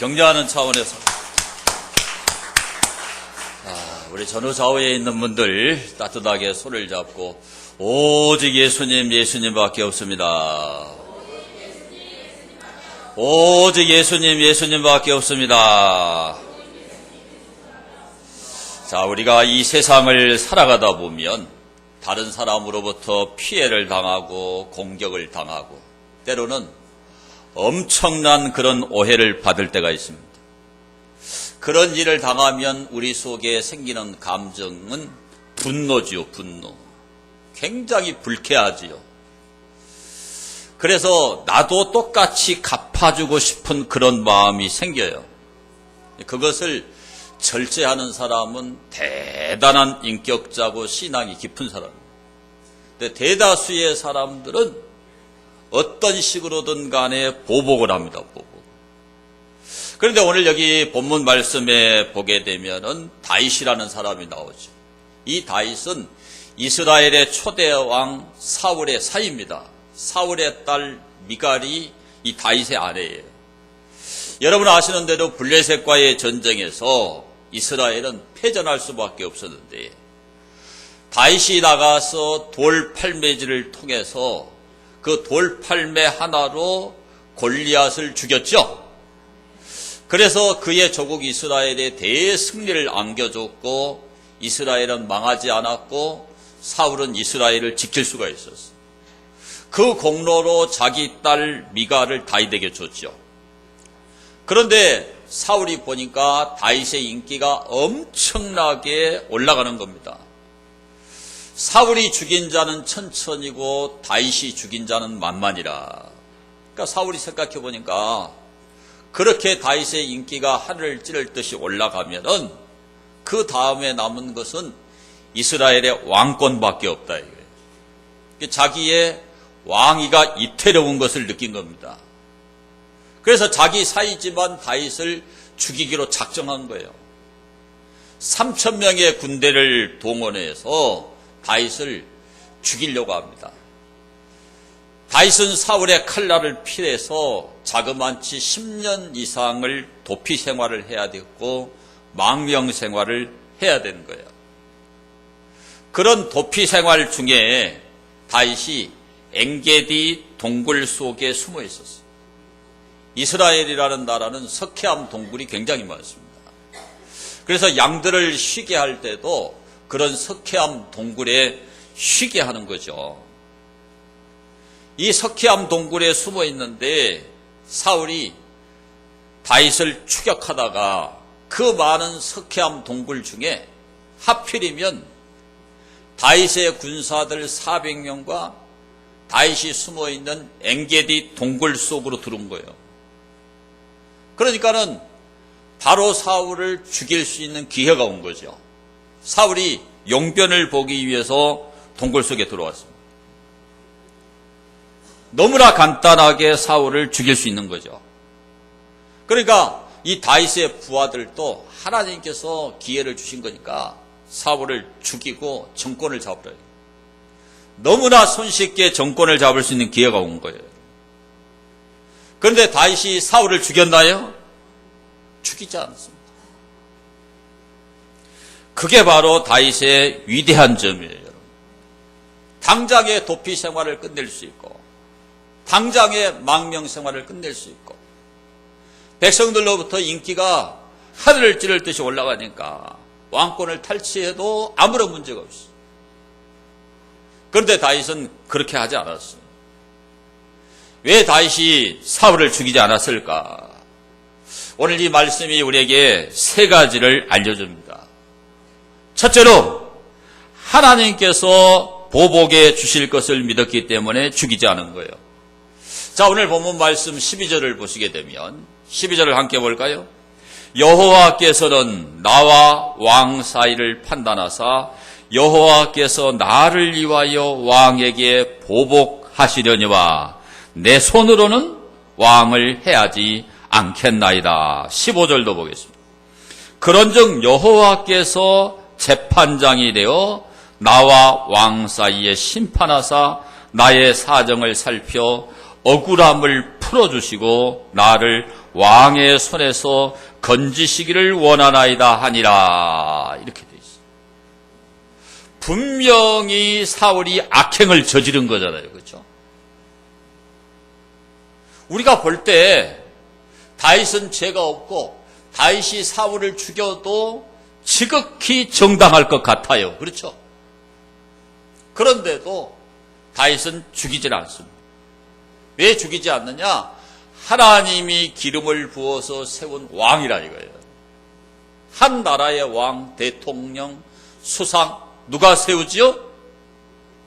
격려하는 차원에서 우리 전후 좌우에 있는 분들 따뜻하게 손을 잡고 오직 예수님, 예수님밖에 없습니다. 오직 예수님, 예수님밖에 없습니다. 자, 우리가 이 세상을 살아가다 보면 다른 사람으로부터 피해를 당하고 공격을 당하고 때로는 엄청난 그런 오해를 받을 때가 있습니다. 그런 일을 당하면 우리 속에 생기는 감정은 분노지요, 분노. 굉장히 불쾌하지요. 그래서 나도 똑같이 갚아주고 싶은 그런 마음이 생겨요. 그것을 절제하는 사람은 대단한 인격자고 신앙이 깊은 사람입니다. 근데 대다수의 사람들은 어떤 식으로든 간에 보복을 합니다, 보복. 그런데 오늘 여기 본문 말씀에 보게 되면은 다윗이라는 사람이 나오죠. 이 다윗은 이스라엘의 초대 왕 사울의 사위입니다. 사울의 딸 미갈이 이 다윗의 아내예요. 여러분 아시는 대로 블레셋과의 전쟁에서 이스라엘은 패전할 수밖에 없었는데 다윗이 나가서 돌팔매질을 통해서 그 돌팔매 하나로 골리앗을 죽였죠. 그래서 그의 조국 이스라엘에 대승리를 안겨줬고 이스라엘은 망하지 않았고 사울은 이스라엘을 지킬 수가 있었어요. 그 공로로 자기 딸 미갈을 다윗에게 줬죠. 그런데 사울이 보니까 다윗의 인기가 엄청나게 올라가는 겁니다. 사울이 죽인 자는 천천이고 다윗이 죽인 자는 만만이라. 그러니까 사울이 생각해 보니까 그렇게 다윗의 인기가 하늘을 찌를 듯이 올라가면은 그 다음에 남은 것은 이스라엘의 왕권밖에 없다 이거예요. 자기의 왕위가 이태로운 것을 느낀 겁니다. 그래서 자기 사이지만 다윗을 죽이기로 작정한 거예요. 3,000명의 군대를 동원해서 다윗을 죽이려고 합니다. 다윗은 사울의 칼날을 피해서 자그만치 10년 이상을 도피 생활을 해야 됐고 망명 생활을 해야 되는 거예요. 그런 도피 생활 중에 다윗이 엥게디 동굴 속에 숨어 있었어요. 이스라엘이라는 나라는 석회암 동굴이 굉장히 많습니다. 그래서 양들을 쉬게 할 때도 그런 석회암 동굴에 쉬게 하는 거죠. 이 석회암 동굴에 숨어 있는데 사울이 다윗을 추격하다가 그 많은 석회암 동굴 중에 하필이면 다윗의 군사들 400명과 다윗이 숨어 있는 엥게디 동굴 속으로 들어온 거예요. 그러니까는 바로 사울을 죽일 수 있는 기회가 온 거죠. 사울이 용변을 보기 위해서 동굴 속에 들어왔습니다. 너무나 간단하게 사울을 죽일 수 있는 거죠. 그러니까 이 다윗의 부하들도 하나님께서 기회를 주신 거니까 사울을 죽이고 정권을 잡으라. 너무나 손쉽게 정권을 잡을 수 있는 기회가 온 거예요. 그런데 다윗이 사울을 죽였나요? 죽이지 않았습니다. 그게 바로 다윗의 위대한 점이에요. 여러분. 당장의 도피 생활을 끝낼 수 있고 당장의 망명 생활을 끝낼 수 있고 백성들로부터 인기가 하늘을 찌를 듯이 올라가니까 왕권을 탈취해도 아무런 문제가 없어요. 그런데 다윗은 그렇게 하지 않았어요. 왜 다윗이 사울을 죽이지 않았을까? 오늘 이 말씀이 우리에게 세 가지를 알려줍니다. 첫째로 하나님께서 보복해 주실 것을 믿었기 때문에 죽이지 않은 거예요. 자, 오늘 본문 말씀 12절을 보시게 되면 12절을 함께 볼까요? 여호와께서는 나와 왕 사이를 판단하사 여호와께서 나를 위하여 왕에게 보복하시려니와 내 손으로는 왕을 해하지 않겠나이다. 15절도 보겠습니다. 그런즉 여호와께서 재판장이 되어 나와 왕 사이에 심판하사 나의 사정을 살펴 억울함을 풀어주시고 나를 왕의 손에서 건지시기를 원하나이다 하니라. 이렇게 돼 있어요. 분명히 사울이 악행을 저지른 거잖아요. 그렇죠? 우리가 볼 때 다윗은 죄가 없고 다윗이 사울을 죽여도 지극히 정당할 것 같아요. 그렇죠? 그런데도 다윗은 죽이질 않습니다. 왜 죽이지 않느냐? 하나님이 기름을 부어서 세운 왕이라 이거예요. 한 나라의 왕, 대통령, 수상 누가 세우지요?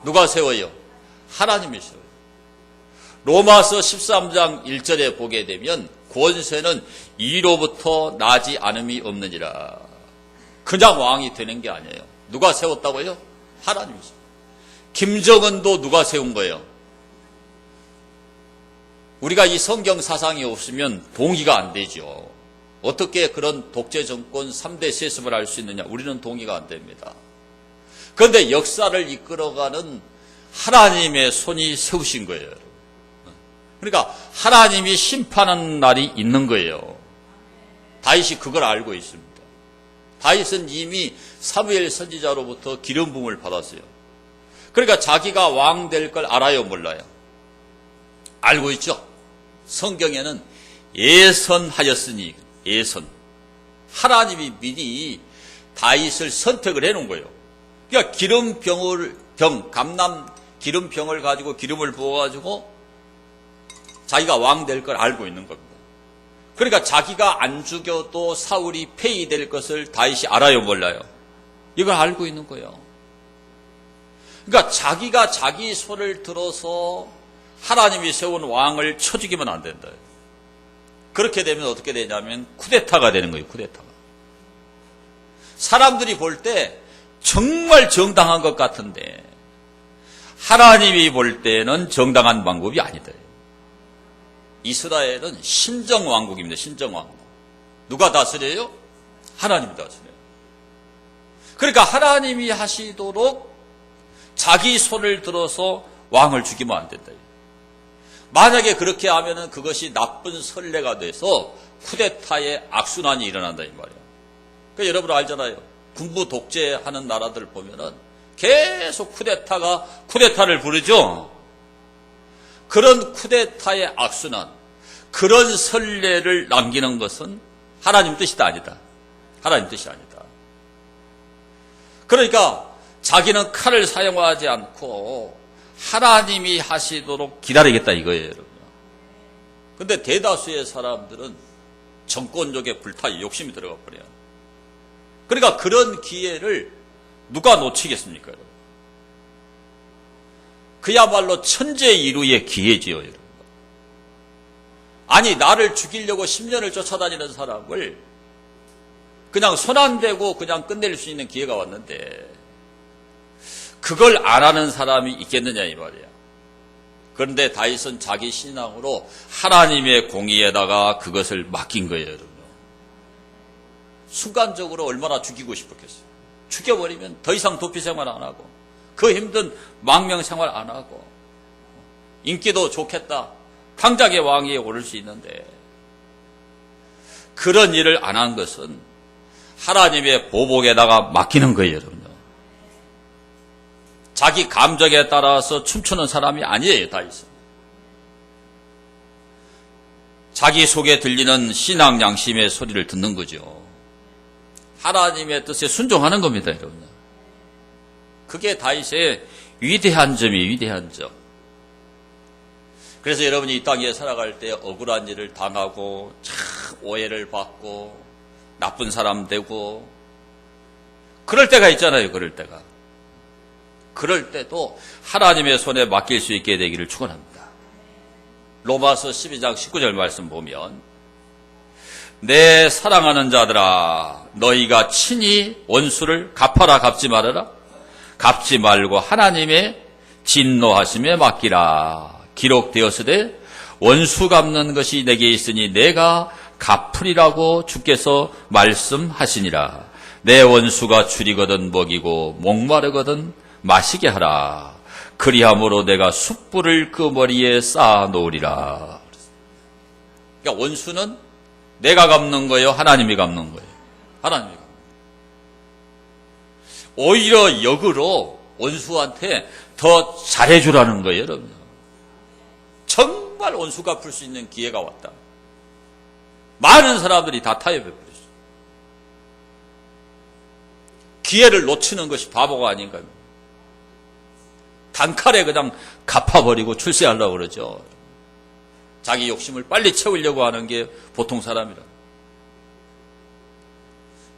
누가 세워요? 하나님이 세워요. 로마서 13장 1절에 보게 되면 권세는 이로부터 나지 않음이 없느니라. 그냥 왕이 되는 게 아니에요. 누가 세웠다고요? 하나님이 세워요. 김정은도 누가 세운 거예요? 우리가 이 성경 사상이 없으면 동의가 안 되죠. 어떻게 그런 독재 정권 3대 세습을 할 수 있느냐? 우리는 동의가 안 됩니다. 그런데 역사를 이끌어가는 하나님의 손이 세우신 거예요. 그러니까 하나님이 심판하는 날이 있는 거예요. 다윗이 그걸 알고 있습니다. 다윗은 이미 사무엘 선지자로부터 기름 부음을 받았어요. 그러니까 자기가 왕 될 걸 알아요, 몰라요? 알고 있죠? 성경에는 예선하였으니, 예선. 하나님이 미리 다윗을 선택을 해놓은 거예요. 그러니까 감남 기름병을 가지고 기름을 부어가지고 자기가 왕 될 걸 알고 있는 겁니다. 그러니까 자기가 안 죽여도 사울이 폐위될 것을 다윗이 알아요, 몰라요? 이걸 알고 있는 거예요. 그러니까 자기가 자기 손을 들어서 하나님이 세운 왕을 쳐 죽이면 안 된다. 그렇게 되면 어떻게 되냐면 쿠데타가 되는 거예요, 쿠데타가. 사람들이 볼 때 정말 정당한 것 같은데 하나님이 볼 때는 정당한 방법이 아니다. 이스라엘은 신정왕국입니다. 신정왕국. 누가 다스려요? 하나님이 다스려요. 그러니까 하나님이 하시도록 자기 손을 들어서 왕을 죽이면 안 된다. 만약에 그렇게 하면은 그것이 나쁜 선례가 돼서 쿠데타의 악순환이 일어난다 이 말이에요. 그러니까 여러분 알잖아요. 군부 독재하는 나라들 보면은 계속 쿠데타를 부르죠. 그런 쿠데타의 악순환, 그런 선례를 남기는 것은 하나님 뜻이다 아니다. 하나님 뜻이 아니다. 그러니까 자기는 칼을 사용하지 않고 하나님이 하시도록 기다리겠다 이거예요, 여러분. 근데 대다수의 사람들은 정권력에 불타 욕심이 들어가 버려요. 그러니까 그런 기회를 누가 놓치겠습니까, 여러분? 그야말로 천재이루의 기회지요, 여러분. 아니, 나를 죽이려고 10년을 쫓아다니는 사람을 그냥 손 안 대고 그냥 끝낼 수 있는 기회가 왔는데 그걸 안 하는 사람이 있겠느냐 이 말이야. 그런데 다윗은 자기 신앙으로 하나님의 공의에다가 그것을 맡긴 거예요, 여러분. 순간적으로 얼마나 죽이고 싶었겠어요. 죽여버리면 더 이상 도피 생활 안 하고 그 힘든 망명 생활 안 하고 인기도 좋겠다. 당장의 왕위에 오를 수 있는데 그런 일을 안 한 것은 하나님의 보복에다가 맡기는 거예요, 여러분. 자기 감정에 따라서 춤추는 사람이 아니에요, 다윗은. 자기 속에 들리는 신앙 양심의 소리를 듣는 거죠. 하나님의 뜻에 순종하는 겁니다, 여러분. 그게 다윗의 위대한 점이에요, 위대한 점. 그래서 여러분이 이 땅에 살아갈 때 억울한 일을 당하고 참 오해를 받고 나쁜 사람 되고 그럴 때가 있잖아요, 그럴 때가. 그럴 때도 하나님의 손에 맡길 수 있게 되기를 축원합니다. 로마서 12장 19절 말씀 보면 내 사랑하는 자들아 너희가 친히 원수를 갚아라 갚지 말아라 갚지 말고 하나님의 진노하심에 맡기라 기록되었으되 원수 갚는 것이 내게 있으니 내가 갚으리라고 주께서 말씀하시니라 내 원수가 줄이거든 먹이고 목마르거든 마시게 하라. 그리함으로 내가 숯불을 그 머리에 쌓아 놓으리라. 그러니까 원수는 내가 갚는 거예요? 하나님이 갚는 거예요? 하나님이 갚는 거예요. 오히려 역으로 원수한테 더 잘해주라는 거예요, 여러분. 정말 원수 갚을 수 있는 기회가 왔다. 많은 사람들이 다 타협해버렸어요. 기회를 놓치는 것이 바보가 아닌가요? 단칼에 그냥 갚아버리고 출세하려고 그러죠. 자기 욕심을 빨리 채우려고 하는 게 보통 사람이라.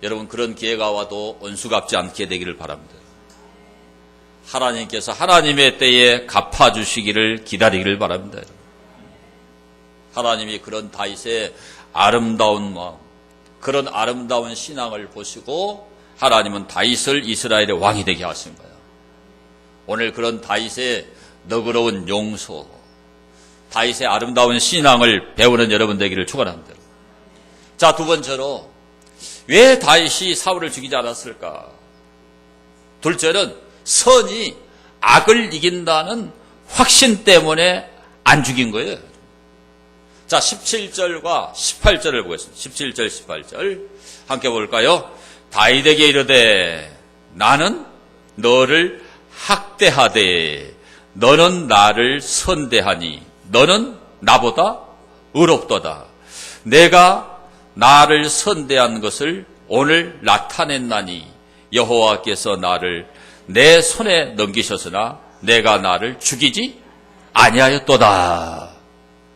여러분, 그런 기회가 와도 원수 갚지 않게 되기를 바랍니다. 하나님께서 하나님의 때에 갚아주시기를 기다리기를 바랍니다. 하나님이 그런 다윗의 아름다운 마음, 그런 아름다운 신앙을 보시고 하나님은 다윗을 이스라엘의 왕이 되게 하신 거예요. 오늘 그런 다윗의 너그러운 용서, 다윗의 아름다운 신앙을 배우는 여러분 되기를 축원합니다. 자, 두 번째로 왜 다윗이 사울을 죽이지 않았을까? 둘째는 선이 악을 이긴다는 확신 때문에 안 죽인 거예요. 자, 17절과 18절을 보겠습니다. 17절, 18절 함께 볼까요? 다윗에게 이르되 나는 너를 학대하되 너는 나를 선대하니 너는 나보다 의롭도다. 내가 나를 선대한 것을 오늘 나타냈나니 여호와께서 나를 내 손에 넘기셨으나 내가 나를 죽이지 아니하였도다.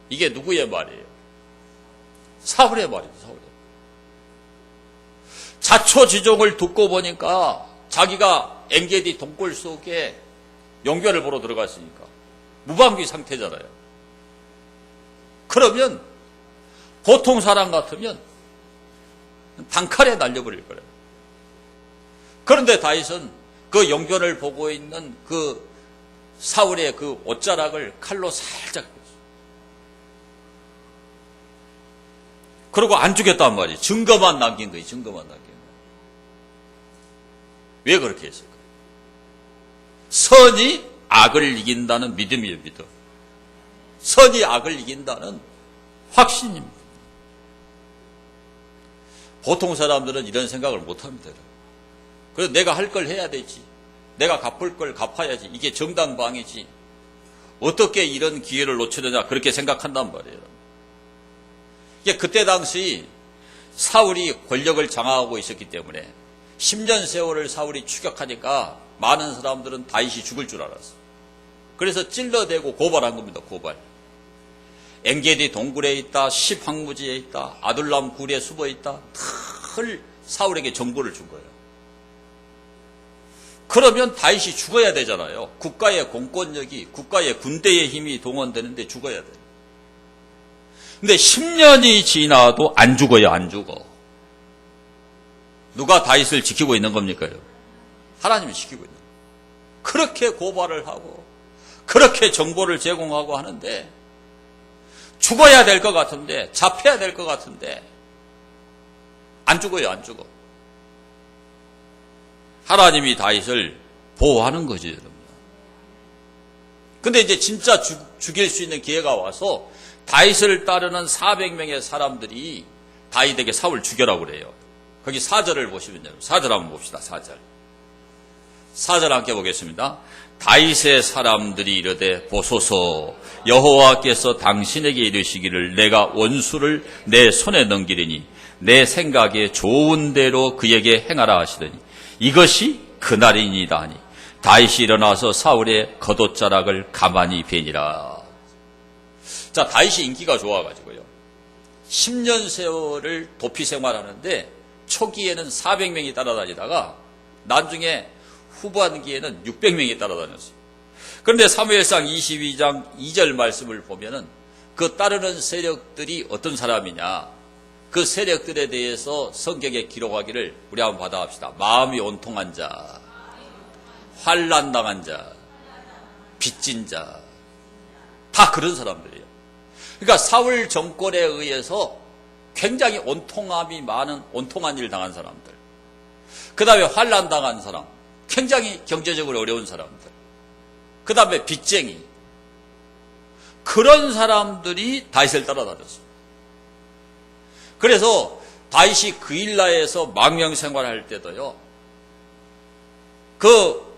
이게 누구의 말이에요? 사울의 말입니다. 사울의. 자초지종을 듣고 보니까 자기가 엔게디 동굴 속에 용변을 보러 들어갔으니까 무방비 상태잖아요. 그러면 보통 사람 같으면 단칼에 날려버릴 거예요. 그런데 다윗은 그 용변을 보고 있는 그 사울의 그 옷자락을 칼로 살짝 그리고 안 죽였단 말이에요. 증거만 남긴 거예요. 증거만 남긴 거예요. 왜 그렇게 했을까요? 선이 악을 이긴다는 믿음이에요. 믿음. 선이 악을 이긴다는 확신입니다. 보통 사람들은 이런 생각을 못합니다. 그래서 내가 할 걸 해야 되지. 내가 갚을 걸 갚아야지. 이게 정당방위지. 어떻게 이런 기회를 놓치느냐 그렇게 생각한단 말이에요. 이게 그때 당시 사울이 권력을 장악하고 있었기 때문에 10년 세월을 사울이 추격하니까 많은 사람들은 다윗이 죽을 줄 알았어. 그래서 찔러대고 고발한 겁니다. 고발. 엔게디 동굴에 있다, 십황무지에 있다, 아둘람 굴에 숨어 있다. 늘 사울에게 정보를 준 거예요. 그러면 다윗이 죽어야 되잖아요. 국가의 공권력이, 국가의 군대의 힘이 동원되는데 죽어야 돼요. 근데 10년이 지나도 안 죽어요. 안 죽어. 누가 다윗을 지키고 있는 겁니까? 하나님이 지키고 있는 거예요. 그렇게 고발을 하고 그렇게 정보를 제공하고 하는데 죽어야 될 것 같은데, 잡혀야 될 것 같은데 안 죽어요. 안 죽어. 하나님이 다윗을 보호하는 거죠, 여러분. 근데 이제 진짜 죽일 수 있는 기회가 와서 다윗을 따르는 400명의 사람들이 다윗에게 사울 죽여라고 그래요. 거기 4절을 보시면요. 4절 한번 봅시다. 4절. 4절 함께 보겠습니다. 다윗의 사람들이 이르되 보소서 여호와께서 당신에게 이르시기를 내가 원수를 내 손에 넘기리니 내 생각에 좋은 대로 그에게 행하라 하시더니 이것이 그날이니이다 하니 다윗이 일어나서 사울의 겉옷자락을 가만히 베니라. 자, 다윗이 인기가 좋아가지고요. 10년 세월을 도피 생활하는데 초기에는 400명이 따라다니다가 나중에 후반기에는 600명이 따라다녔어요. 그런데 사무엘상 22장 2절 말씀을 보면은 그 따르는 세력들이 어떤 사람이냐, 그 세력들에 대해서 성경에 기록하기를 우리 한번 받아봅시다. 마음이 온통한 자, 환난당한 자, 빚진 자, 다 그런 사람들이에요. 그러니까 사울 정권에 의해서 굉장히 온통함이 많은 온통한 일 당한 사람들, 그 다음에 환난당한 사람, 굉장히 경제적으로 어려운 사람들, 그 다음에 빚쟁이, 그런 사람들이 다윗을 따라다녔어요. 그래서 다윗이 그일라에서 망명생활할 때도요, 그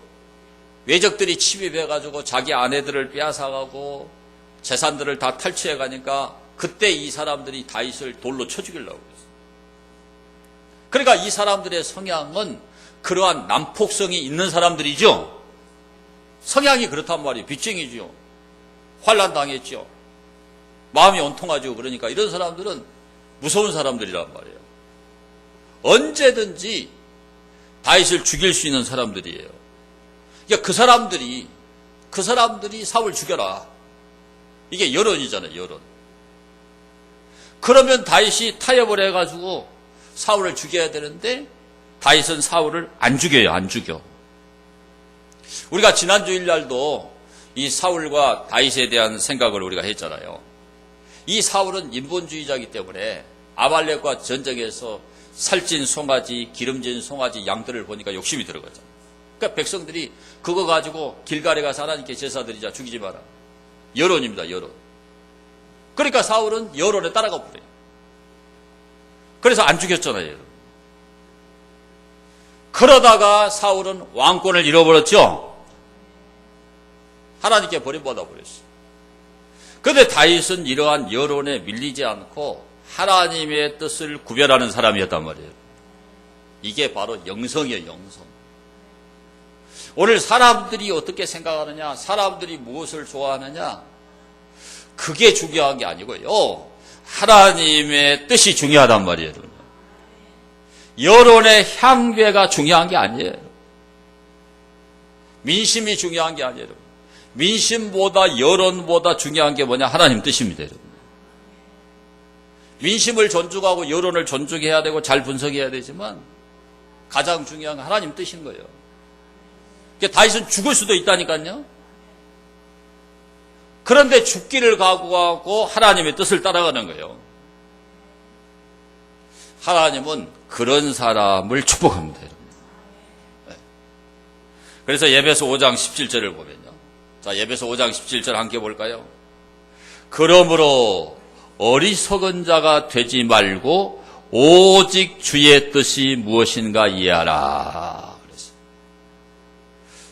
외적들이 침입해가지고 자기 아내들을 빼앗아가고 재산들을 다 탈취해가니까 그때 이 사람들이 다윗을 돌로 쳐 죽이려고 그랬어요. 그러니까 이 사람들의 성향은 그러한 난폭성이 있는 사람들이죠. 성향이 그렇단 말이에요. 빚쟁이죠. 환난 당했죠. 마음이 온통하죠. 그러니까 이런 사람들은 무서운 사람들이란 말이에요. 언제든지 다윗을 죽일 수 있는 사람들이에요. 그러니까 그 사람들이 사울 죽여라. 이게 여론이잖아요. 여론. 그러면 다윗이 타협을 해가지고 사울을 죽여야 되는데 다윗은 사울을 안 죽여요. 안 죽여. 우리가 지난 주일날도 이 사울과 다윗에 대한 생각을 우리가 했잖아요. 이 사울은 인본주의자이기 때문에 아말렉과 전쟁에서 살찐 송아지, 기름진 송아지 양들을 보니까 욕심이 들어가잖아요. 그러니까 백성들이 그거 가지고 길갈에 가서 하나님께 제사 드리자, 죽이지 마라. 여론입니다. 여론. 그러니까 사울은 여론에 따라가 버려요. 그래서 안 죽였잖아요. 여러분. 그러다가 사울은 왕권을 잃어버렸죠. 하나님께 버림받아 버렸어요. 그런데 다윗은 이러한 여론에 밀리지 않고 하나님의 뜻을 구별하는 사람이었단 말이에요. 이게 바로 영성이에요. 영성. 오늘 사람들이 어떻게 생각하느냐, 사람들이 무엇을 좋아하느냐, 그게 중요한 게 아니고요. 하나님의 뜻이 중요하단 말이에요. 여론의 향배가 중요한 게 아니에요. 민심이 중요한 게 아니에요. 민심보다 여론보다 중요한 게 뭐냐? 하나님 뜻입니다. 여러분. 민심을 존중하고 여론을 존중해야 되고 잘 분석해야 되지만 가장 중요한 건 하나님 뜻인 거예요. 그러니까 다윗은 죽을 수도 있다니까요. 그런데 죽기를 각오하고 하나님의 뜻을 따라가는 거예요. 하나님은 그런 사람을 축복합니다. 그래서 에베소 5장 17절을 보면요. 자, 에베소 5장 17절 함께 볼까요? 그러므로 어리석은 자가 되지 말고 오직 주의 뜻이 무엇인가 이해하라. 그랬어요.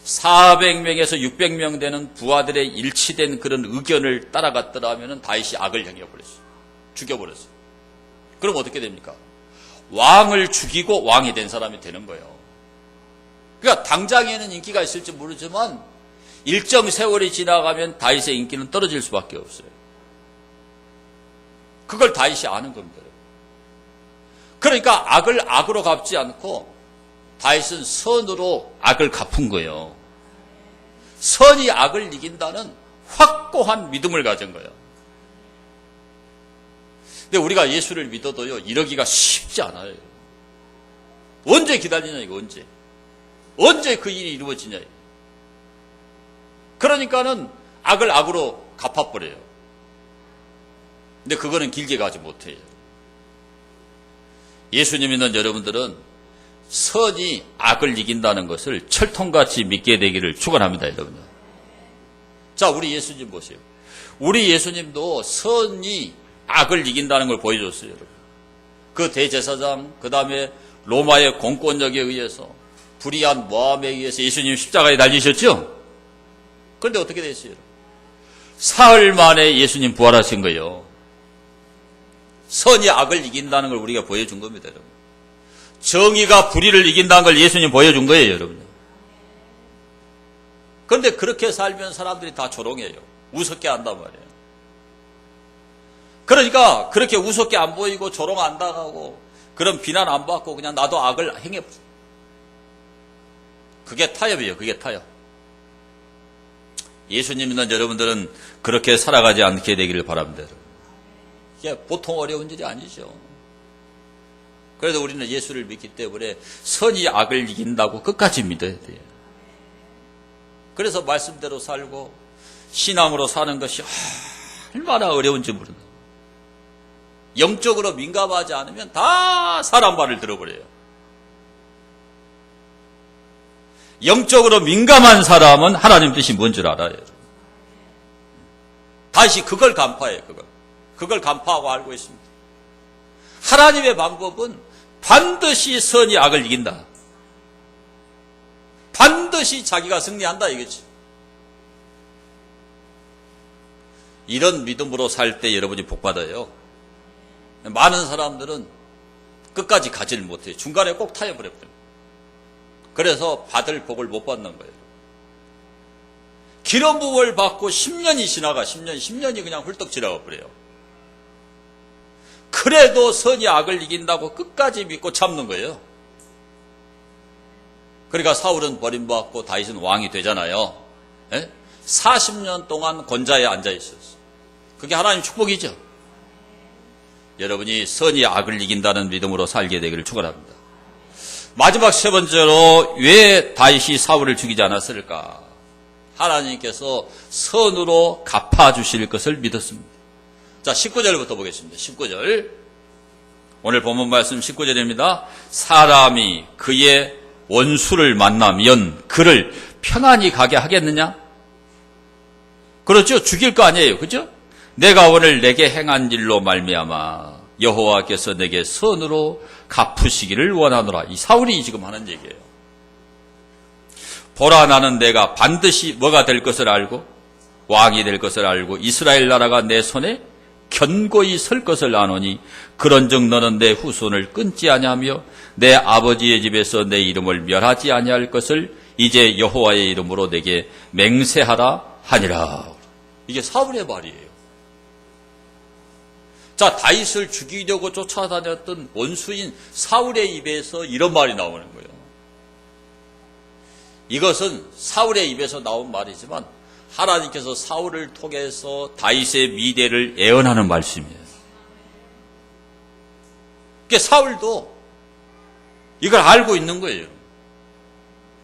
400명에서 600명 되는 부하들의 일치된 그런 의견을 따라갔더라면 다윗이 악을 행해버렸어요. 죽여버렸어요. 그럼 어떻게 됩니까? 왕을 죽이고 왕이 된 사람이 되는 거예요. 그러니까 당장에는 인기가 있을지 모르지만 일정 세월이 지나가면 다윗의 인기는 떨어질 수밖에 없어요. 그걸 다윗이 아는 겁니다. 그러니까 악을 악으로 갚지 않고 다윗은 선으로 악을 갚은 거예요. 선이 악을 이긴다는 확고한 믿음을 가진 거예요. 근데 우리가 예수를 믿어도요, 이러기가 쉽지 않아요. 언제 기다리냐, 이거 언제. 언제 그 일이 이루어지냐. 그러니까는 악을 악으로 갚아버려요. 근데 그거는 길게 가지 못해요. 예수님 믿는 여러분들은 선이 악을 이긴다는 것을 철통같이 믿게 되기를 축원합니다, 여러분들. 자, 우리 예수님 보세요. 우리 예수님도 선이 악을 이긴다는 걸 보여줬어요, 여러분. 그 대제사장, 그 다음에 로마의 공권력에 의해서 불의한 모함에 의해서 예수님 십자가에 달리셨죠? 그런데 어떻게 됐어요? 사흘 만에 예수님 부활하신 거예요. 선이 악을 이긴다는 걸 우리가 보여준 겁니다, 여러분. 정의가 불의를 이긴다는 걸 예수님 보여준 거예요, 여러분. 그런데 그렇게 살면 사람들이 다 조롱해요. 우습게 한단 말이에요. 그러니까 그렇게 우습게 안 보이고 조롱 안 당하고 그런 비난 안 받고 그냥 나도 악을 행해보세요. 그게 타협이에요. 그게 타협. 예수님 믿는 여러분들은 그렇게 살아가지 않게 되기를 바랍니다. 이게 보통 어려운 일이 아니죠. 그래도 우리는 예수를 믿기 때문에 선이 악을 이긴다고 끝까지 믿어야 돼요. 그래서 말씀대로 살고 신앙으로 사는 것이 얼마나 어려운지 모른다. 영적으로 민감하지 않으면 다 사람 말을 들어버려요. 영적으로 민감한 사람은 하나님 뜻이 뭔 줄 알아요. 다시 그걸 간파해요. 그걸 간파하고 알고 있습니다. 하나님의 방법은 반드시 선이 악을 이긴다. 반드시 자기가 승리한다 이거지. 이런 믿음으로 살 때 여러분이 복받아요. 많은 사람들은 끝까지 가지를 못해요. 중간에 꼭 타협을 해버려요. 그래서 받을 복을 못 받는 거예요. 기름 부음을 받고 10년이 지나가 10년이 그냥 훌떡 지나가 버려요. 그래도 선이 악을 이긴다고 끝까지 믿고 참는 거예요. 그러니까 사울은 버림받고 다윗은 왕이 되잖아요. 40년 동안 권좌에 앉아 있었어요. 그게 하나님 축복이죠. 여러분이 선이 악을 이긴다는 믿음으로 살게 되기를 축원합니다. 마지막 세 번째로 왜 다윗이 사울을 죽이지 않았을까? 하나님께서 선으로 갚아주실 것을 믿었습니다. 자, 19절부터 보겠습니다. 19절. 오늘 본문 말씀 19절입니다. 사람이 그의 원수를 만나면 그를 편안히 가게 하겠느냐? 그렇죠? 죽일 거 아니에요. 그죠? 내가 오늘 내게 행한 일로 말미암아 여호와께서 내게 선으로 갚으시기를 원하노라. 이 사울이 지금 하는 얘기예요. 보라, 나는 내가 반드시 뭐가 될 것을 알고 왕이 될 것을 알고 이스라엘 나라가 내 손에 견고히 설 것을 아노니 그런즉 너는 내 후손을 끊지 아니하며 내 아버지의 집에서 내 이름을 멸하지 아니할 것을 이제 여호와의 이름으로 내게 맹세하라 하니라. 이게 사울의 말이에요. 자, 다윗을 죽이려고 쫓아다녔던 원수인 사울의 입에서 이런 말이 나오는 거예요. 이것은 사울의 입에서 나온 말이지만 하나님께서 사울을 통해서 다윗의 미래를 예언하는 말씀이에요. 그러니까 사울도 이걸 알고 있는 거예요.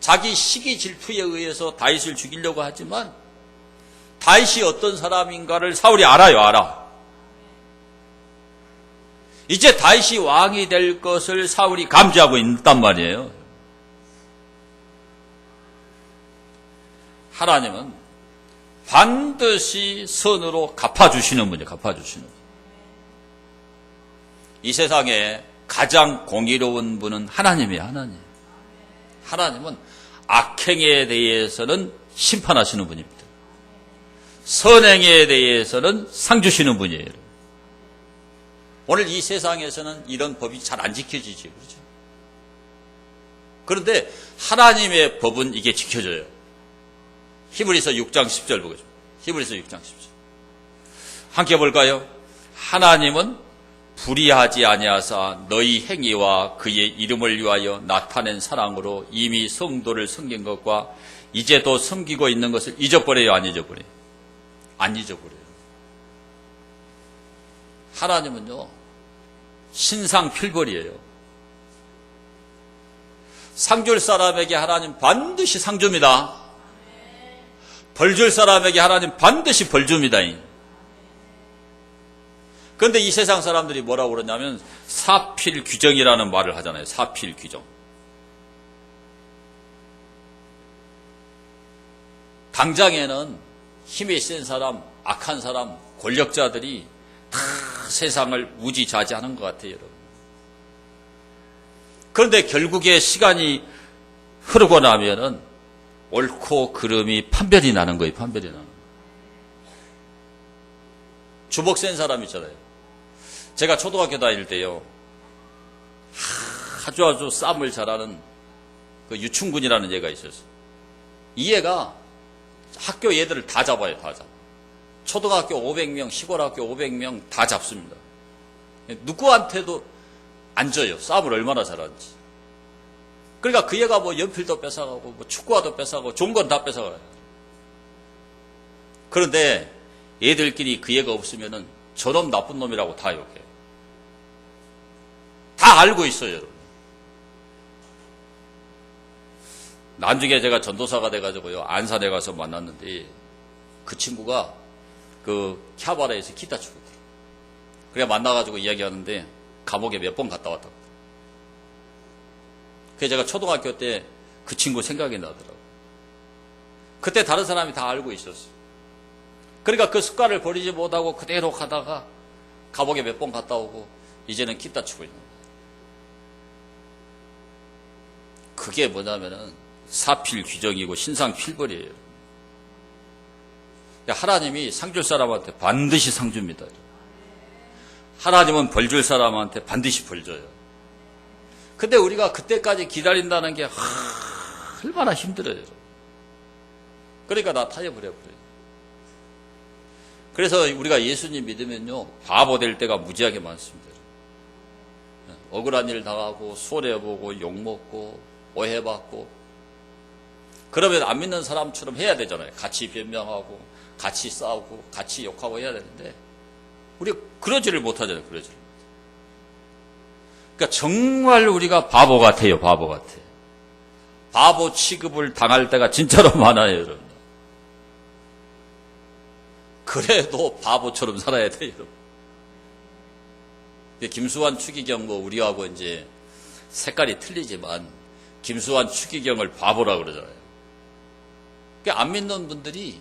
자기 시기 질투에 의해서 다윗을 죽이려고 하지만 다윗이 어떤 사람인가를 사울이 알아. 이제 다윗이 왕이 될 것을 사울이 감지하고 있단 말이에요. 하나님은 반드시 선으로 갚아주시는 분이에요. 갚아주시는 분. 이 세상에 가장 공의로운 분은 하나님이에요. 하나님. 하나님은 악행에 대해서는 심판하시는 분입니다. 선행에 대해서는 상 주시는 분이에요. 오늘 이 세상에서는 이런 법이 잘 안 지켜지지, 그렇죠? 그런데 하나님의 법은 이게 지켜져요. 히브리서 6장 10절 보겠습니다. 히브리서 6장 10절. 함께 볼까요? 하나님은 불의하지 아니하사 너희 행위와 그의 이름을 위하여 나타낸 사랑으로 이미 성도를 섬긴 것과 이제도 섬기고 있는 것을 잊어버려요, 안 잊어버려요? 안 잊어버려요. 하나님은요, 신상 필벌이에요. 상 줄 사람에게 하나님 반드시 상 줍니다. 벌 줄 사람에게 하나님 반드시 벌 줍니다. 그런데 이 세상 사람들이 뭐라고 그러냐면 사필 규정이라는 말을 하잖아요. 사필 규정. 당장에는 힘이 센 사람, 악한 사람, 권력자들이 다 세상을 우지좌지하는 것 같아요, 여러분. 그런데 결국에 시간이 흐르고 나면은 옳고 그름이 판별이 나는 거예요, 판별이 나는 거예요. 주먹 센 사람 있잖아요. 제가 초등학교 다닐 때요, 아주 싸움을 잘하는 그 유충군이라는 애가 있었어요. 이 애가 학교 애들을 다 잡아요, 다 잡아. 초등학교 500명, 시골학교 500명 다 잡습니다. 누구한테도 안 져요. 싸움을 얼마나 잘하는지. 그러니까 그 애가 뭐 연필도 뺏어가고, 뭐 축구화도 뺏어가고, 좋은 건 다 뺏어가요. 그런데 애들끼리 그 애가 없으면은 저놈 나쁜 놈이라고 다 욕해요. 다 알고 있어요, 여러분. 나중에 제가 전도사가 돼가지고요, 안산에 가서 만났는데, 그 친구가 그 캬바레에서 기타 치고 있대요. 그래 만나가지고 이야기하는데 감옥에 몇 번 갔다 왔다고. 그래서 제가 초등학교 때 그 친구 생각이 나더라고요. 그때 다른 사람이 다 알고 있었어요. 그러니까 그 습관을 버리지 못하고 그대로 가다가 감옥에 몇 번 갔다 오고 이제는 kit다 치고 있는 거예요. 그게 뭐냐면은 사필귀정이고 신상필벌이에요. 하나님이 상 줄 사람한테 반드시 상 줍니다. 하나님은 벌 줄 사람한테 반드시 벌 줘요. 근데 우리가 그때까지 기다린다는 게 얼마나 힘들어요. 그러니까 나 타협을 해버려요. 그래서 우리가 예수님 믿으면요, 바보 될 때가 무지하게 많습니다. 억울한 일 당하고 손해보고 욕먹고 오해받고, 그러면 안 믿는 사람처럼 해야 되잖아요. 같이 변명하고 같이 싸우고 같이 욕하고 해야 되는데 우리 그러지를 못하잖아요. 그러지를. 그러니까 정말 우리가 바보 같아요. 바보 같아요. 바보 취급을 당할 때가 진짜로 많아요, 여러분. 그래도 바보처럼 살아야 돼요, 여러분. 김수환 추기경 뭐 우리하고 이제 색깔이 틀리지만 김수환 추기경을 바보라고 그러잖아요. 그러니까 안 믿는 분들이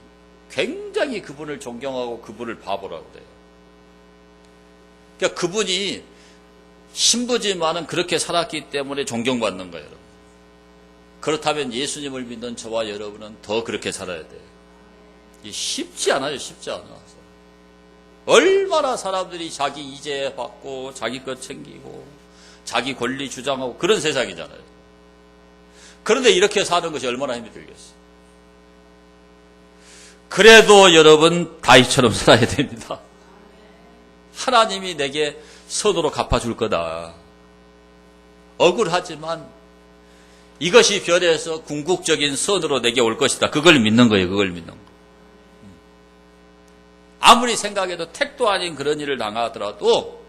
굉장히 그분을 존경하고 그분을 바보라고 그래요. 그러니까 그분이 신부지만은 그렇게 살았기 때문에 존경받는 거예요, 여러분. 그렇다면 예수님을 믿는 저와 여러분은 더 그렇게 살아야 돼요. 쉽지 않아요, 쉽지 않아. 얼마나 사람들이 자기 이제 받고 자기 것 챙기고 자기 권리 주장하고 그런 세상이잖아요. 그런데 이렇게 사는 것이 얼마나 힘이 들겠어요. 그래도 여러분 다윗처럼 살아야 됩니다. 하나님이 내게 선으로 갚아줄 거다. 억울하지만 이것이 변해서 궁극적인 선으로 내게 올 것이다. 그걸 믿는 거예요. 그걸 믿는 거. 아무리 생각해도 택도 아닌 그런 일을 당하더라도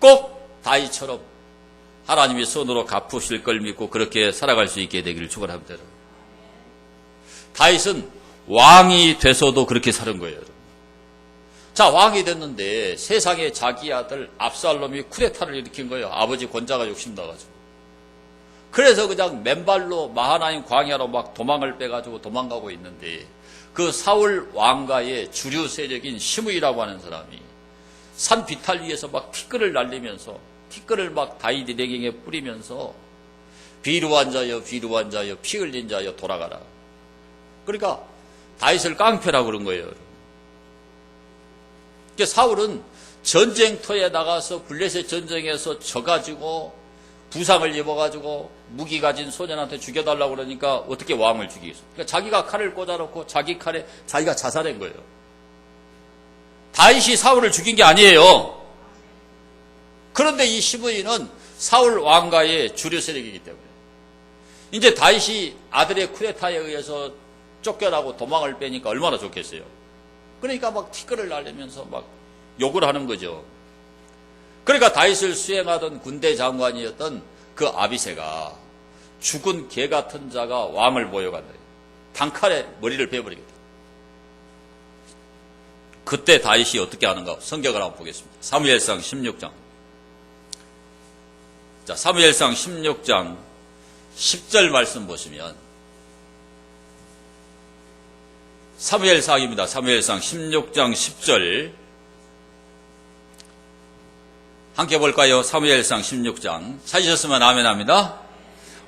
꼭 다윗처럼 하나님이 선으로 갚으실 걸 믿고 그렇게 살아갈 수 있게 되기를 축원합니다. 다윗은 왕이 돼서도 그렇게 사는 거예요. 자, 왕이 됐는데 세상에 자기 아들 압살롬이 쿠데타를 일으킨 거예요. 아버지 권자가 욕심나가지고. 그래서 그냥 맨발로 마하나임 광야로 막 도망을 빼가지고 도망가고 있는데 그 사울 왕가의 주류 세력인 시므이라고 하는 사람이 산 비탈 위에서 막 티끌을 날리면서 티끌을 막 다윗 일행에게 뿌리면서 비루한 자여 비루한 자여 피 흘린 자여 돌아가라. 그러니까 다윗을 깡패라고 그런 거예요. 그러니까 사울은 전쟁터에 나가서 블레셋 전쟁에서 져가지고 부상을 입어가지고 무기 가진 소년한테 죽여달라고 그러니까 어떻게 왕을 죽이겠어? 그러니까 자기가 칼을 꽂아놓고 자기 칼에 자기가 자살한 거예요. 다윗이 사울을 죽인 게 아니에요. 그런데 이 시므이는 사울 왕가의 주류 세력이기 때문에 이제 다윗이 아들의 쿠데타에 의해서 쫓겨나고 도망을 빼니까 얼마나 좋겠어요. 그러니까 막 티끌을 날리면서 막 욕을 하는 거죠. 그러니까 다윗을 수행하던 군대 장관이었던 그 아비새가 죽은 개 같은 자가 왕을 모여간다. 단칼에 머리를 베어버리겠다. 그때 다윗이 어떻게 하는가 성경을 한번 보겠습니다. 사무엘상 16장. 자, 사무엘상 16장 10절 말씀 보시면 사무엘상입니다. 사무엘상 16장 10절 함께 볼까요? 사무엘상 16장 찾으셨으면 아멘합니다.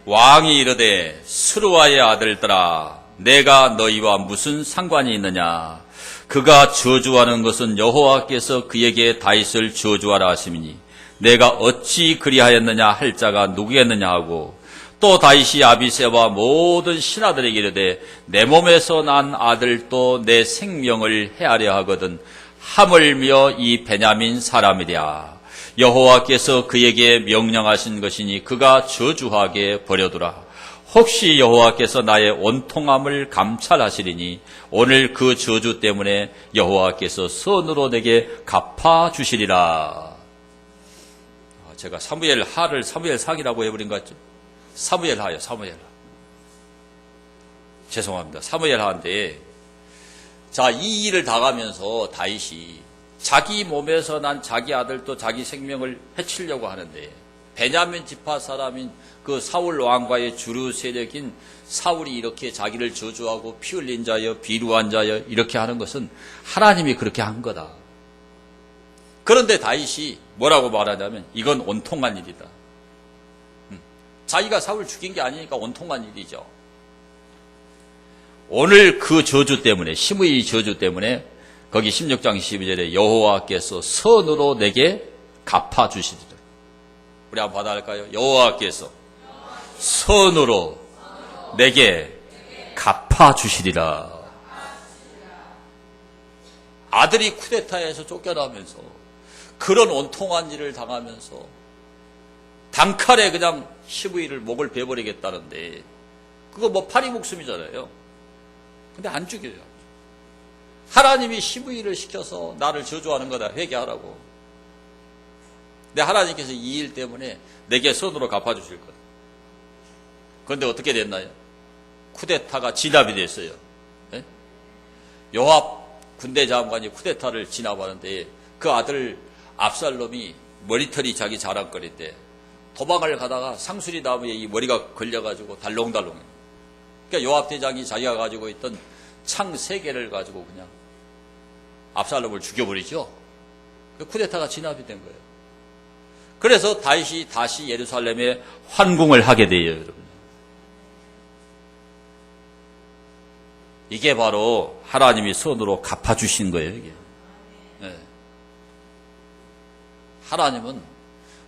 왕이 이르되 스루아의 아들들아 내가 너희와 무슨 상관이 있느냐. 그가 저주하는 것은 여호와께서 그에게 다윗을 저주하라 하심이니 내가 어찌 그리하였느냐 할 자가 누구겠느냐 하고 또 다윗이 아비새와 모든 신하들에게 이르되 내 몸에서 난 아들도 내 생명을 해하려 하거든 하물며 이 베냐민 사람이랴. 여호와께서 그에게 명령하신 것이니 그가 저주하게 버려두라. 혹시 여호와께서 나의 온통함을 감찰하시리니 오늘 그 저주 때문에 여호와께서 선으로 내게 갚아주시리라. 제가 사무엘 하를 사무엘 상이라고 해버린 것 같죠? 사무엘 하요, 사무엘 하. 죄송합니다. 사무엘 하인데, 자, 이 일을 당하면서 다윗이 자기 몸에서 난 자기 아들도 자기 생명을 해치려고 하는데, 베냐민 지파 사람인 그 사울 왕과의 주류 세력인 사울이 이렇게 자기를 저주하고 피 흘린 자여, 비루한 자여, 이렇게 하는 것은 하나님이 그렇게 한 거다. 그런데 다윗이 뭐라고 말하냐면 이건 온통한 일이다. 자기가 사울 죽인 게 아니니까 온통한 일이죠. 오늘 그 저주 때문에, 시므이 저주 때문에 거기 16장 12절에 여호와께서 선으로 내게 갚아주시리라. 우리 한번 받아할까요? 여호와께서 선으로 내게 갚아주시리라. 아들이 쿠데타에서 쫓겨나면서 그런 온통한 일을 당하면서 단칼에 그냥 시므이를 목을 베버리겠다는데 그거 뭐 파리 목숨이잖아요. 근데 안 죽여요. 하나님이 시므이를 시켜서 나를 저주하는 거다. 회개하라고. 근데 하나님께서 이 일 때문에 내게 선으로 갚아주실 거다. 그런데 어떻게 됐나요? 쿠데타가 진압이 됐어요. 네? 요압 군대 장관이 쿠데타를 진압하는데 그 아들 압살롬이 머리털이 자기 자랑거리인데 도망을 가다가 상수리 나무에 이 머리가 걸려가지고 달롱달롱. 그러니까 요압 대장이 자기가 가지고 있던 창 3개를 가지고 그냥 압살롬을 죽여버리죠. 그 쿠데타가 진압이 된 거예요. 그래서 다윗이 다시 예루살렘에 환궁을 하게 돼요, 여러분. 이게 바로 하나님이 선으로 갚아주신 거예요, 이게. 네. 하나님은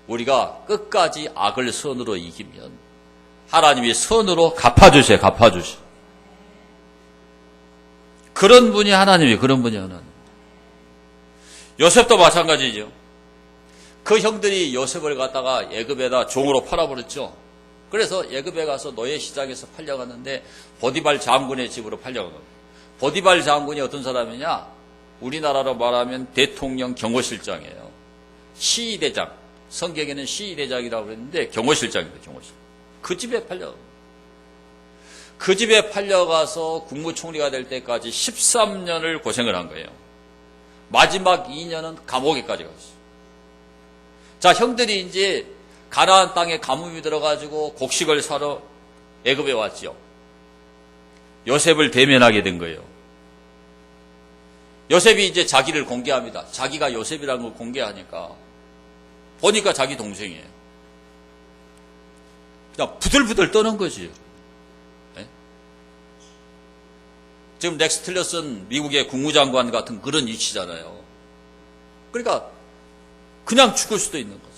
우리가 끝까지 악을 선으로 이기면 하나님이 선으로 갚아주세요, 갚아주세요. 그런 분이 하나님이에요, 그런 분이 하나님. 요셉도 마찬가지죠. 그 형들이 요셉을 갖다가 애굽에다 종으로 팔아버렸죠. 그래서 애굽에 가서 노예시장에서 팔려갔는데 보디발 장군의 집으로 팔려간 겁니다. 보디발 장군이 어떤 사람이냐? 우리나라로 말하면 대통령 경호실장이에요. 시위대장. 성경에는 시위대장이라고 그랬는데 경호실장입니다. 경호실. 그 집에 팔려갑니다. 그 집에 팔려가서 국무총리가 될 때까지 13년을 고생을 한 거예요. 마지막 2년은 감옥에까지 갔어요. 자, 형들이 이제 가나안 땅에 가뭄이 들어가지고 곡식을 사러 애굽에 왔죠. 요셉을 대면하게 된 거예요. 요셉이 이제 자기를 공개합니다. 자기가 요셉이라는 걸 공개하니까 보니까 자기 동생이에요. 그냥 부들부들 떠는 거지. 네? 지금 렉스 틸러슨 미국의 국무장관 같은 그런 위치잖아요. 그러니까 그냥 죽을 수도 있는 거죠.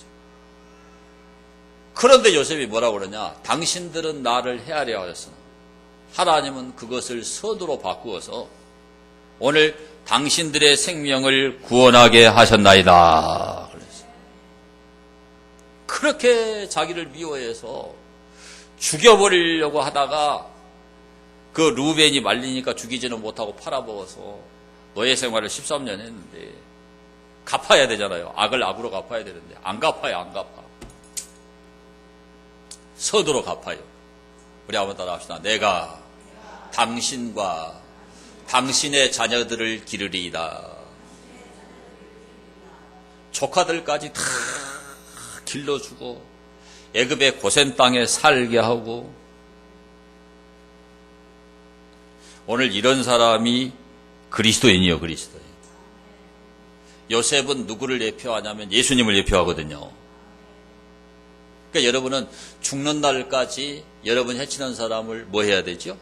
그런데 요셉이 뭐라고 그러냐? 당신들은 나를 헤아려 하였으나 하나님은 그것을 선으로 바꾸어서 오늘 당신들의 생명을 구원하게 하셨나이다. 그랬어요. 그렇게 자기를 미워해서 죽여버리려고 하다가 그 루벤이 말리니까 죽이지는 못하고 팔아먹어서 노예 생활을 13년 했는데 갚아야 되잖아요. 악을 악으로 갚아야 되는데 안 갚아요. 안 갚아. 선으로 갚아요. 우리 한번 따라 합시다. 내가 당신과 당신의 자녀들을 기르리이다. 조카들까지 다 길러주고 애굽의 고센 땅에 살게 하고 오늘 이런 사람이 그리스도인이요, 그리스도인. 요셉은 누구를 예표하냐면 예수님을 예표하거든요. 그러니까 여러분은 죽는 날까지 여러분 해치는 사람을 뭐 해야 되죠?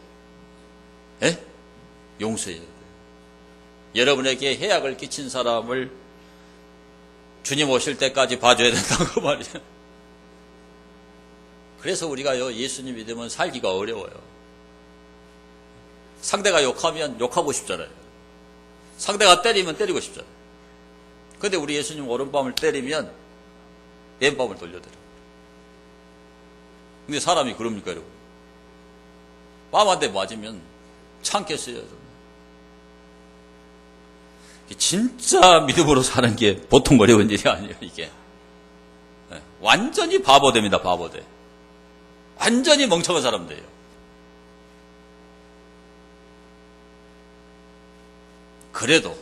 예? 용서해야 돼요. 여러분에게 해악을 끼친 사람을 주님 오실 때까지 봐줘야 된다고 말이에요. 그래서 우리가요, 예수님 믿으면 살기가 어려워요. 상대가 욕하면 욕하고 싶잖아요. 상대가 때리면 때리고 싶잖아요. 근데 우리 예수님 오른밤을 때리면 왼밤을 돌려드려요. 근데 사람이 그럽니까, 여러분? 밤 한 대 맞으면 참겠어요, 여러분. 진짜 믿음으로 사는 게 보통 어려운 일이 아니에요, 이게. 완전히 바보됩니다, 바보돼. 완전히 멍청한 사람 돼요. 그래도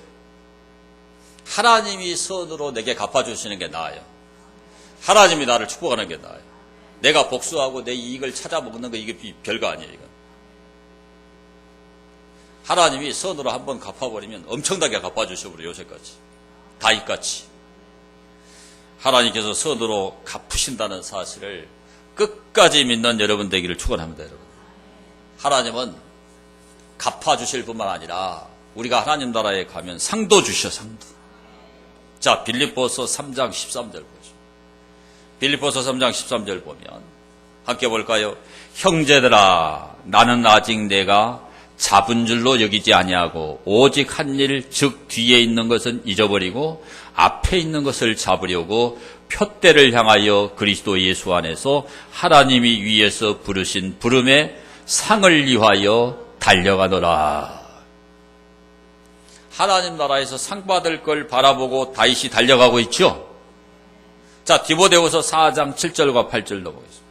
하나님이 선으로 내게 갚아주시는 게 나아요. 하나님이 나를 축복하는 게 나아요. 내가 복수하고 내 이익을 찾아먹는 거 이게 별거 아니에요, 이건. 하나님이 선으로 한번 갚아버리면 엄청나게 갚아주셔버려요, 요새까지. 다윗같이. 하나님께서 선으로 갚으신다는 사실을 끝까지 믿는 여러분 되기를 축원합니다. 여러분. 하나님은 갚아주실 뿐만 아니라 우리가 하나님 나라에 가면 상도 주셔. 상도. 자, 빌립보서 3장 13절 보죠. 빌립보서 3장 13절 보면 함께 볼까요? 형제들아, 나는 아직 내가 잡은 줄로 여기지 아니하고 오직 한 일, 즉 뒤에 있는 것은 잊어버리고 앞에 있는 것을 잡으려고 표대를 향하여 그리스도 예수 안에서 하나님이 위에서 부르신 부름의 상을 위하여 달려가노라. 하나님 나라에서 상 받을 걸 바라보고 다윗이 달려가고 있죠. 자, 디모데후서 4장 7절과 8절 넘어가겠습니다.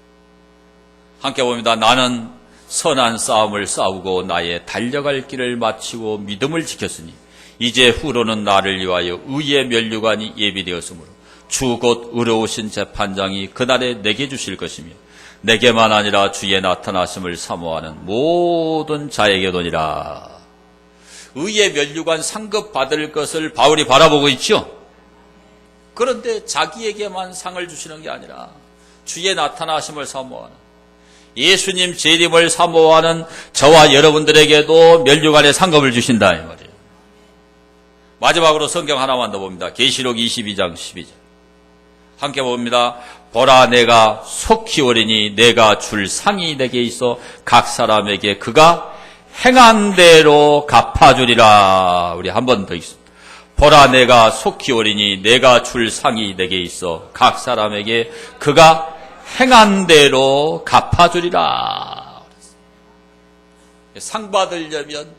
함께 봅니다. 나는 선한 싸움을 싸우고 나의 달려갈 길을 마치고 믿음을 지켰으니 이제 후로는 나를 위하여 의의 면류관이 예비되었으므로 주 곧 의로우신 재판장이 그날에 내게 주실 것이며 내게만 아니라 주의 나타나심을 사모하는 모든 자에게도니라. 의의 면류관 상급 받을 것을 바울이 바라보고 있죠. 그런데 자기에게만 상을 주시는 게 아니라 주의 나타나심을 사모하는, 예수님 재림을 사모하는 저와 여러분들에게도 면류관의 상급을 주신다 이 말이에요. 마지막으로 성경 하나만 더 봅니다. 계시록 22장 12절. 함께 봅니다. 보라, 내가 속히 오리니 내가 줄 상이 내게 있어 각 사람에게 그가 행한 대로 갚아주리라. 우리 한 번 더 읽습니다. 보라, 내가 속히 오리니 내가 줄 상이 내게 있어 각 사람에게 그가 행한 대로 갚아주리라. 상 받으려면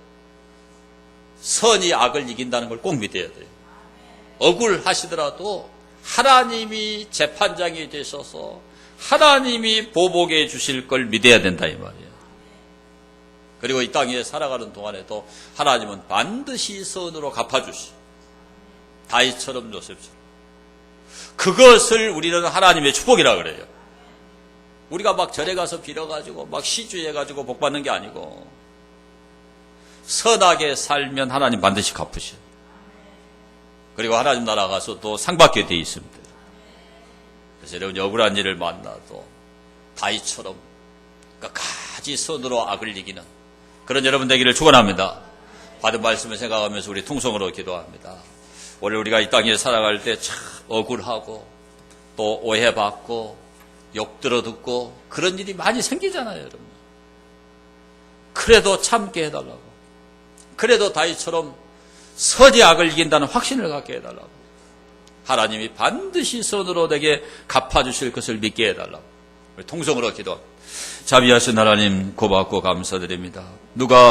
선이 악을 이긴다는 걸 꼭 믿어야 돼요. 억울하시더라도 하나님이 재판장이 되셔서 하나님이 보복해 주실 걸 믿어야 된다 이 말이에요. 그리고 이 땅에 살아가는 동안에도 하나님은 반드시 선으로 갚아주시. 다윗처럼 요셉처럼. 그것을 우리는 하나님의 축복이라 그래요. 우리가 막 절에 가서 빌어가지고 막 시주해가지고 복 받는 게 아니고 선하게 살면 하나님 반드시 갚으셔요. 그리고 하나님 나라 가서 또 상 받게 돼 있습니다. 그래서 여러분 억울한 일을 만나도 다윗처럼 끝까지 선으로 악을 이기는 그런 여러분 되기를 축원합니다. 받은 말씀을 생각하면서 우리 통성으로 기도합니다. 원래 우리가 이 땅에 살아갈 때 참 억울하고 또 오해받고 욕 들어듣고 그런 일이 많이 생기잖아요, 여러분. 그래도 참게 해달라고. 그래도 다윗처럼 선이 악을 이긴다는 확신을 갖게 해달라고. 하나님이 반드시 선으로 내게 갚아주실 것을 믿게 해달라고. 통성으로 기도합니다. 자비하신 하나님 고맙고 감사드립니다. 누가